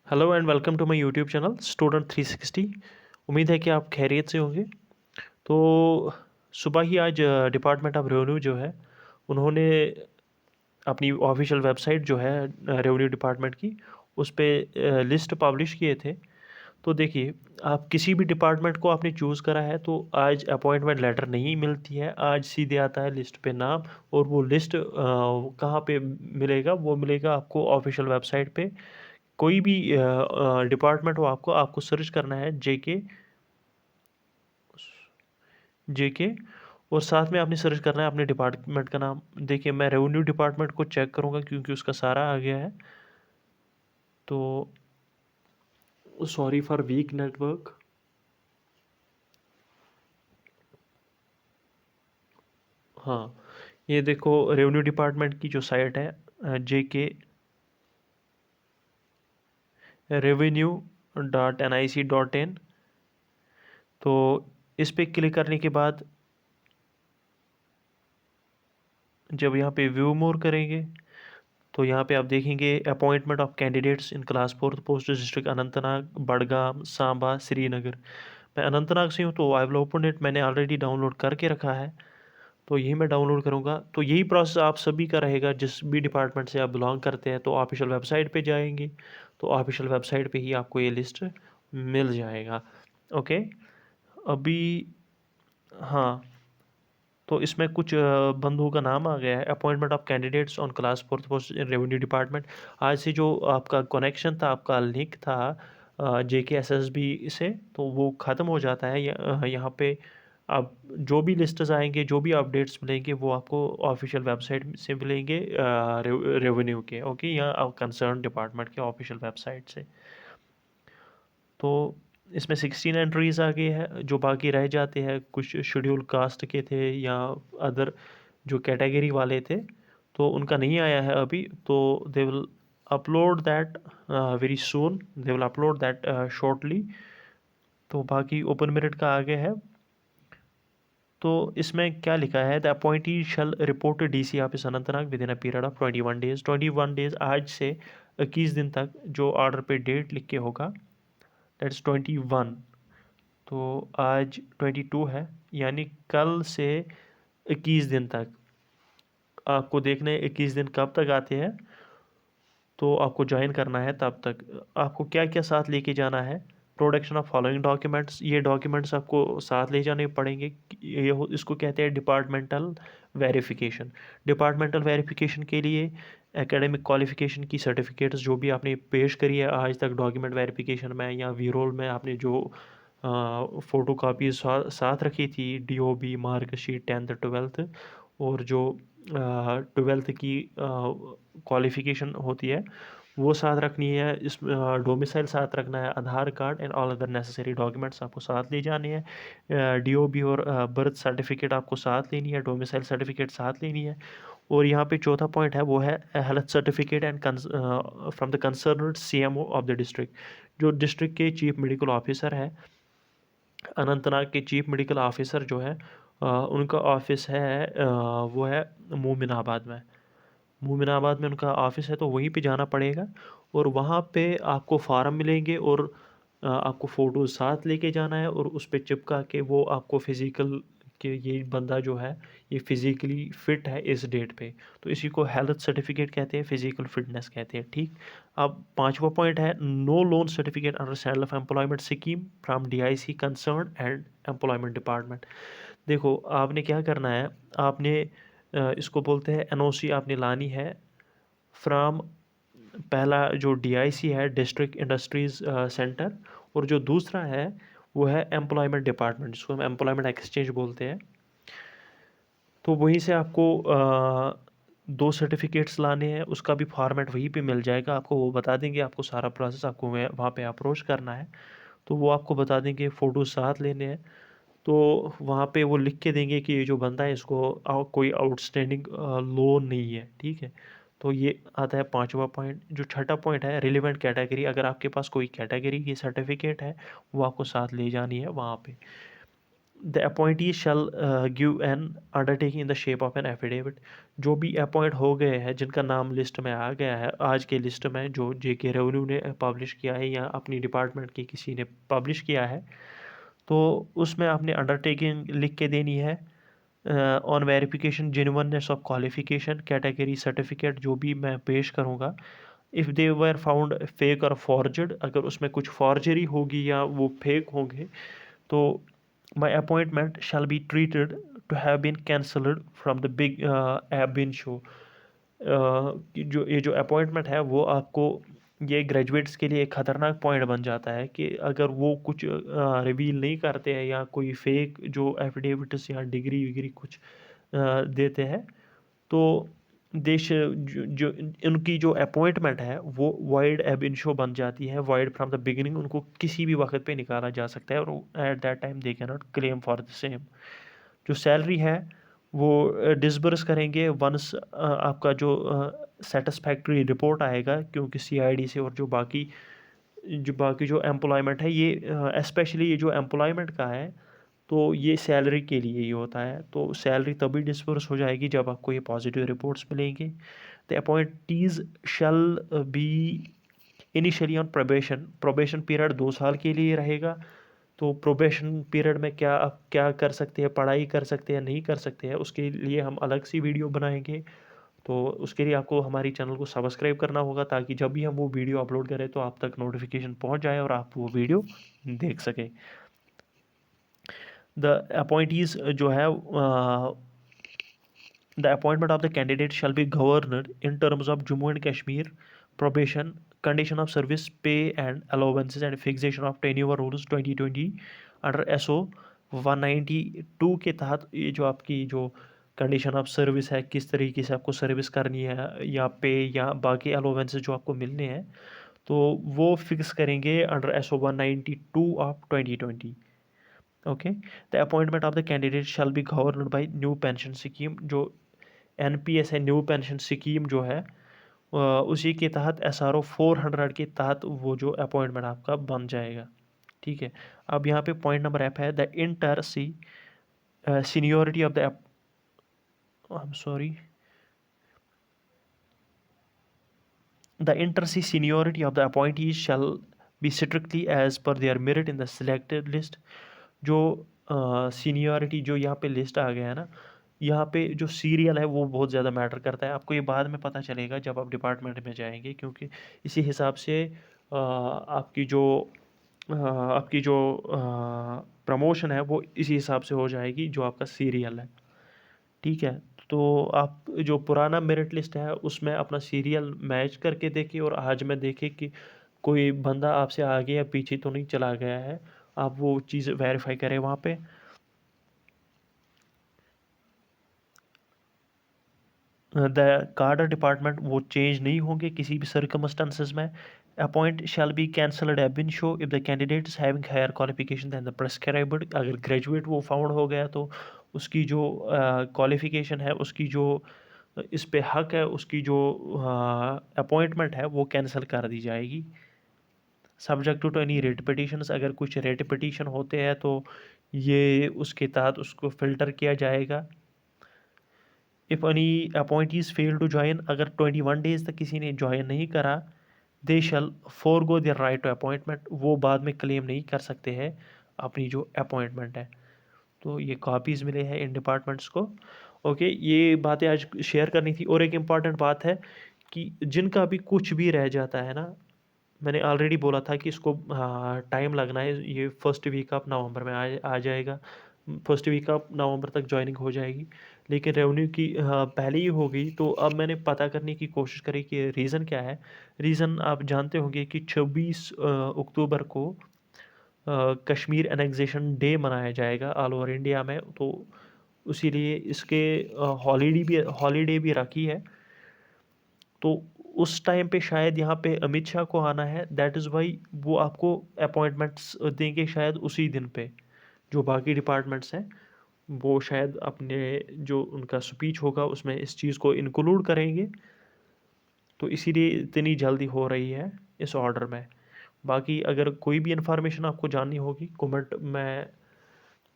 Hello and welcome to my YouTube channel student 360। उम्मीद है कि आप खैरियत से होंगे। तो सुबह ही आज डिपार्टमेंट ऑफ रेवेन्यू जो है उन्होंने अपनी ऑफिशियल वेबसाइट जो है रेवेन्यू डिपार्टमेंट की उस पर लिस्ट पब्लिश किए थे। तो देखिए, आप किसी भी डिपार्टमेंट को आपने चूज़ करा है तो आज अपॉइंटमेंट लेटर नहीं मिलती है, आज सीधे आता है लिस्ट पे नाम। और वो लिस्ट कहाँ पे मिलेगा? वो मिलेगा आपको ऑफिशियल वेबसाइट पे। कोई भी डिपार्टमेंट हो, आपको आपको सर्च करना है जेके जेके, और साथ में आपने सर्च करना है अपने डिपार्टमेंट का नाम। देखिए, मैं रेवेन्यू डिपार्टमेंट को चेक करूंगा क्योंकि उसका सारा आ गया है। तो सॉरी फॉर वीक नेटवर्क। हाँ, ये देखो रेवेन्यू डिपार्टमेंट की जो साइट है जेके revenue.nic.in। तो इस पे क्लिक करने के बाद जब यहाँ पे व्यू मोर करेंगे तो यहाँ पे आप देखेंगे appointment of candidates in class fourth post district Anantnag, Budgam, Samba, Srinagar. मैं अनंतनाग से हूँ तो आई विल ओपन इट। मैंने ऑलरेडी डाउनलोड करके रखा है, तो यही मैं डाउनलोड करूँगा। तो यही प्रोसेस आप सभी का रहेगा जिस भी डिपार्टमेंट से आप बिलोंग करते हैं। तो ऑफिशियल वेबसाइट पे जाएंगे तो ऑफिशियल वेबसाइट पे ही आपको ये लिस्ट मिल जाएगा। ओके, अभी हाँ, तो इसमें कुछ बंधुओं का नाम आ गया है। Appointment of candidates on class fourth post in revenue department. आज से जो आपका कनेक्शन था, आपका लिंक था जेके एसएसबी से, तो वो ख़त्म हो जाता है। यहाँ पे आप जो भी लिस्ट्स आएंगे, जो भी अपडेट्स मिलेंगे, वो आपको ऑफिशियल वेबसाइट से मिलेंगे रेवेन्यू के। ओके, या कंसर्न डिपार्टमेंट के ऑफिशियल वेबसाइट से। तो इसमें 16 एंट्रीज आ गई है। जो बाकी रह जाते हैं, कुछ शेड्यूल कास्ट के थे या अदर जो कैटेगरी वाले थे, तो उनका नहीं आया है अभी। तो they will upload that very soon, they will upload that shortly. तो बाकी ओपन मेरिट का आगे है। तो इसमें क्या लिखा है? The appointee shall report DC office Anantnag within a period of 21 days. 21 days आज से 21 दिन तक जो ऑर्डर पे डेट लिख के होगा, दैट्स 21। तो आज 22 है, यानी कल से 21 दिन तक आपको देखने 21 दिन कब तक आते हैं। तो आपको ज्वाइन करना है तब तक। आपको क्या क्या साथ लेके जाना है? Production of following documents. ये डॉक्यूमेंट्स आपको साथ ले जाने पड़ेंगे। इसको कहते हैं डिपार्टमेंटल वेरिफिकेशन। डिपार्टमेंटल वेरिफिकेशन के लिए एकेडमिक क्वालिफिकेशन की सर्टिफिकेट्स जो भी आपने पेश करी है आज तक डॉक्यूमेंट वेरिफिकेशन में या वी रोल में, आपने जो फ़ोटो कापी साथ रखी थी, डीओबी, मार्कशीट 10th 12th, और जो 12th की क्वालिफ़िकेशन होती है वो साथ रखनी है। इस डोमिसाइल साथ रखना है, Aadhaar card and all other necessary documents आपको साथ ले जाने हैं। डीओबी और बर्थ सर्टिफिकेट आपको साथ लेनी है, डोमिसाइल सर्टिफिकेट साथ लेनी है। और यहाँ पे चौथा पॉइंट है, वो है health certificate and from the concern CMO of the district. जो डिस्ट्रिक्ट के चीफ मेडिकल ऑफिसर है, अनंतनाग के चीफ मेडिकल ऑफिसर जो है, उनका ऑफिस है वो है मोमिनाबाद में। मोमिनाबाद में उनका ऑफिस है, तो वहीं पे जाना पड़ेगा। और वहाँ पे आपको फार्म मिलेंगे और आपको फ़ोटो साथ लेके जाना है और उस पे चिपका के वो आपको फिज़िकल कि ये बंदा जो है ये फिज़िकली फ़िट है इस डेट पे। तो इसी को हेल्थ सर्टिफिकेट कहते हैं, फिज़िकल फिटनेस कहते हैं। ठीक। अब पांचवा पॉइंट है, no loan certificate under self employment scheme from DIC concern and employment department. देखो, आपने क्या करना है, आपने इसको बोलते हैं एनओसी, आपने लानी है फ्रॉम, पहला जो डीआईसी है डिस्ट्रिक्ट इंडस्ट्रीज सेंटर, और जो दूसरा है वो है एम्प्लॉयमेंट डिपार्टमेंट, जिसको हम एम्प्लॉयमेंट एक्सचेंज बोलते हैं। तो वहीं से आपको दो सर्टिफिकेट्स लाने हैं, उसका भी फॉर्मेट वहीं पे मिल जाएगा आपको। वो बता देंगे आपको सारा प्रोसेस, आपको वहाँ पे अप्रोच करना है तो वो आपको बता देंगे। फ़ोटो साथ लेने हैं, तो वहाँ पे वो लिख के देंगे कि ये जो बंदा है इसको कोई आउटस्टैंडिंग लोन नहीं है। ठीक है। तो ये आता है पांचवा पॉइंट। जो छठा पॉइंट है, रिलेवेंट कैटेगरी, अगर आपके पास कोई कैटेगरी की सर्टिफिकेट है वो आपको साथ ले जानी है वहाँ पे। The appointee shell give an undertaking in the shape of an affidavit. जो भी अपॉइंट हो गए हैं, जिनका नाम लिस्ट में आ गया है आज के लिस्ट में, जो जेके रेवेन्यू ने पब्लिश किया है या अपनी डिपार्टमेंट के किसी ने पब्लिश किया है, तो उसमें आपने अंडरटेकिंग लिख के देनी है। On verification genuineness of qualification category certificate जो भी मैं पेश करूँगा, if they were found fake और फॉर्जड, अगर उसमें कुछ फॉर्जरी होगी या वो फेक होंगे, तो my appointment shall be treated to have been cancelled from the big bin show। जो ये जो अपॉइंटमेंट है वो आपको, ये ग्रेजुएट्स के लिए एक ख़तरनाक पॉइंट बन जाता है कि अगर वो कुछ रिवील नहीं करते हैं या कोई फेक जो एफिडेविट्स या डिग्री विग्री कुछ देते हैं, तो देश जो उनकी जो अपॉइंटमेंट है वो वाइड एब इनिशियो बन जाती है, वाइड फ्रॉम द बिगिनिंग। उनको किसी भी वक्त पे निकाला जा सकता है और at that time they can not claim for the same. जो सैलरी है वो डिसबर्स करेंगे वंस आपका जो सेटिस्फैक्ट्री रिपोर्ट आएगा, क्योंकि सीआईडी से और जो एम्प्लॉयमेंट है, ये स्पेशली ये जो एम्प्लॉयमेंट का है, तो ये सैलरी के लिए ही होता है। तो सैलरी तभी डिस्पर्स हो जाएगी जब आपको ये पॉजिटिव रिपोर्ट्स मिलेंगे। The appointees shall B initially on probation. Probation period 2 साल के लिए रहेगा। तो प्रोबेशन पीरियड में क्या आप क्या कर सकते हैं, पढ़ाई कर सकते हैं, नहीं कर सकते हैं, उसके लिए हम अलग सी वीडियो बनाएंगे। तो उसके लिए आपको हमारी चैनल को सब्सक्राइब करना होगा, ताकि जब भी हम वो वीडियो अपलोड करें तो आप तक नोटिफिकेशन पहुंच जाए और आप वो वीडियो देख सकें। द अपॉइंटीज जो है, the appointment of the candidate shall be governed in terms of Jammu and Kashmir probation condition of service pay and allowances and fixation of tenure rules 2020 under SO 192 के तहत। ये जो आपकी जो कंडीशन ऑफ सर्विस है, किस तरीके से आपको सर्विस करनी है, या पे या बाकी अलाउंसेस जो आपको मिलने हैं, तो वो फिक्स करेंगे अंडर एसओ 192 ऑफ 2020। ओके। The appointment of the candidate shall be governed by new pension scheme. जो एनपीएस है, न्यू पेंशन स्कीम जो है, उसी के तहत एसआरओ 400 के तहत वो जो अपॉइंटमेंट आपका बन जाएगा। ठीक है। अब यहाँ पे पॉइंट नंबर एफ है, the inter se seniority of the I am sorry, the inter se seniority of the appointees shall be strictly as per their merit in the selected list. जो सीनियरिटी जो यहाँ पे list आ गया है ना, यहाँ पे जो सीरियल है वो बहुत ज़्यादा मैटर करता है। आपको ये बाद में पता चलेगा जब आप डिपार्टमेंट में जाएंगे, क्योंकि इसी हिसाब से आपकी जो प्रमोशन है वो इसी हिसाब से हो जाएगी जो आपका सीरियल है। ठीक है। तो आप जो पुराना मेरिट लिस्ट है उसमें अपना सीरियल मैच करके देखें, और आज में देखें कि कोई बंदा आपसे आगे या पीछे तो नहीं चला गया है। आप वो चीज़ वेरीफाई करें वहाँ पे। द कार्डर डिपार्टमेंट वो चेंज नहीं होंगे किसी भी सर्कमस्टांसेस में। Appoint shall be cancelled have been show if the candidates having higher qualification than the prescribed. अगर ग्रेजुएट वो फाउंड हो गया तो उसकी जो क्वालिफिकेशन है, उसकी जो इस पे हक है, उसकी जो अपॉइंटमेंट है वो कैंसिल कर दी जाएगी। Subject to any writ petitions, अगर कुछ रेट पिटिशन होते हैं तो ये उसके तहत उसको फ़िल्टर किया जाएगा। If any appointees fail to join, अगर 21 डेज तक किसी ने ज्वाइन नहीं करा, they shall forgo their right to appointment. वो बाद में क्लेम नहीं कर सकते हैं अपनी जो अपॉइंटमेंट है। तो ये कॉपीज़ मिले हैं इन डिपार्टमेंट्स को। ओके, ये बातें आज शेयर करनी थी। और एक इम्पॉर्टेंट बात है कि जिनका भी कुछ भी रह जाता है ना, मैंने ऑलरेडी बोला था कि इसको टाइम लगना है। ये फर्स्ट वीक ऑफ नवंबर में आ जाएगा। फर्स्ट वीक ऑफ नवंबर तक ज्वाइनिंग हो जाएगी, लेकिन रेवेन्यू की पहले ही हो गई। तो अब मैंने पता करने की कोशिश करी कि रीज़न क्या है। रीज़न आप जानते होंगे कि 26 अक्टूबर को कश्मीर एनेक्सेशन डे मनाया जाएगा ऑल ओवर इंडिया में। तो इसीलिए इसके हॉलीडे भी रखी है। तो उस टाइम पे शायद यहाँ पे अमित शाह को आना है, दैट इज़ वाई वो आपको अपॉइंटमेंट्स देंगे शायद उसी दिन पे। जो बाकी डिपार्टमेंट्स हैं वो शायद अपने जो उनका स्पीच होगा उसमें इस चीज़ को इंक्लूड करेंगे। तो इसीलिए इतनी जल्दी हो रही है इस ऑर्डर में। बाकी अगर कोई भी इन्फॉर्मेशन आपको जाननी होगी कमेंट में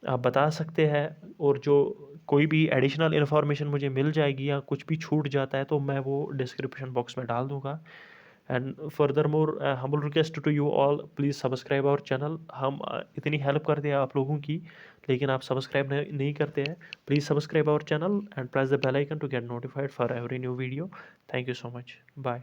आप बता सकते हैं, और जो कोई भी एडिशनल इन्फॉर्मेशन मुझे मिल जाएगी या कुछ भी छूट जाता है तो मैं वो डिस्क्रिप्शन बॉक्स में डाल दूँगा। And furthermore humble request to you all, please subscribe our channel. हम इतनी हेल्प करते हैं आप लोगों की, लेकिन आप सब्सक्राइब नहीं करते हैं। Please subscribe our channel and press the bell icon to get notified for every new video. Thank you so much. Bye.